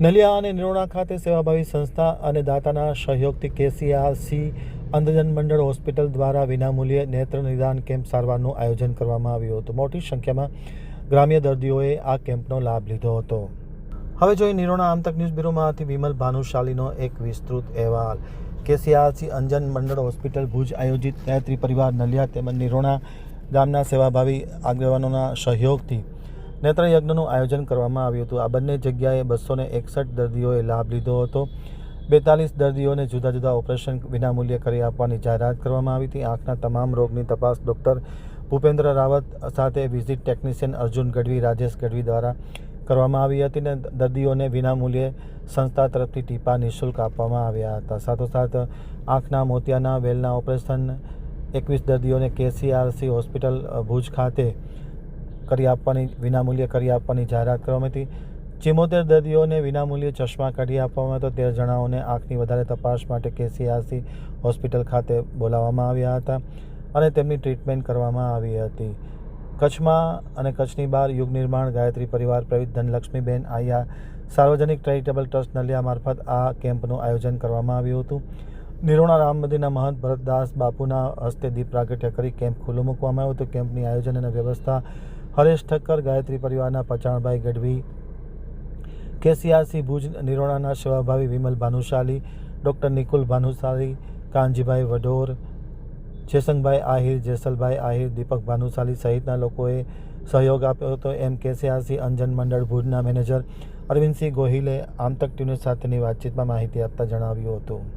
નલિયા અને નિરોણા ખાતે સેવાભાવી સંસ્થા અને દાતાના સહયોગથી KCRC અંધજન મંડળ હોસ્પિટલ દ્વારા વિનામૂલ્યે નેત્ર નિદાન કેમ્પ સારવારનું આયોજન કરવામાં આવ્યું હતું. મોટી સંખ્યામાં ગ્રામ્ય દર્દીઓએ આ કેમ્પનો લાભ લીધો હતો. હવે જોઈએ નિરોણા આમતક ન્યૂઝ બ્યુરોમાંથી વિમલ ભાનુશાલીનો એક વિસ્તૃત અહેવાલ. KCRC અંધજન મંડળ હોસ્પિટલ ભુજ આયોજિત ગાયત્રી પરિવાર નલિયા તેમજ નિરોણા ગામના સેવાભાવી આગેવાનોના સહયોગથી નેત્રયજ્ઞનું આયોજન કરવામાં આવ્યું હતું. આ બંને જગ્યાએ 261 દર્દીઓએ લાભ લીધો હતો. 42 દર્દીઓને જુદા જુદા ઓપરેશન વિનામૂલ્યે કરી આપવાની જાહેરાત કરવામાં આવી હતી. આંખના તમામ રોગની તપાસ ડૉક્ટર ભૂપેન્દ્ર રાવત સાથે વિઝિટ ટેકનિશિયન અર્જુન ગઢવી, રાજેશ ગઢવી દ્વારા કરવામાં આવી હતી અને દર્દીઓને વિનામૂલ્યે સંસ્થા તરફથી ટીપા નિઃશુલ્ક આપવામાં આવ્યા હતા. સાથોસાથ આંખના મોતિયાના વેલના ઓપરેશન 21 દર્દીઓને KCRC હોસ્પિટલ ભુજ ખાતે વિનામૂલ્યે કરી આપવાની જાહેરાત કરવામાં હતી. 74 દર્દીઓને વિનામૂલ્યે ચશ્મા કાઢી આપવામાં હતા. 13 જણાઓને આંખની વધારે તપાસ માટે KCRC હોસ્પિટલ ખાતે બોલાવવામાં આવ્યા હતા અને તેમની ટ્રીટમેન્ટ કરવામાં આવી હતી. કચ્છમાં અને કચ્છની બહાર યુગ નિર્માણ ગાયત્રી પરિવાર પ્રવિત ધનલક્ષ્મીબેન આયા સાર્વજનિક ચેરિટેબલ ટ્રસ્ટ નલિયા મારફત આ કેમ્પનું આયોજન કરવામાં આવ્યું હતું. નિરોણા રામ મંદિરના મહંત ભરતદાસ બાપુના હસ્તે દીપ પ્રાગટ્ય કરી કેમ્પ ખુલ્લો મૂકવામાં આવ્યો હતો. કેમ્પની આયોજન અને વ્યવસ્થા હરેશ ઠક્કર, ગાયત્રી પરિવારના પચાણભાઈ ગઢવી, KCRC ભુજ નિરોણાના સેવાભાવી વિમલ ભાનુશાલી, ડૉક્ટર નિકુલ ભાનુશાલી, કાનજીભાઈ વઢોર, જેસંગભાઈ આહિર, જેસલભાઈ આહિર, દીપક ભાનુશાલી સહિતના લોકોએ સહયોગ આપ્યો હતો. એમ KCRC અંધજન મંડળ ભુજના મેનેજર અરવિંદસિંહ ગોહિલે આમતક ટીવી સાથેની વાતચીતમાં માહિતી આપતા જણાવ્યું હતું.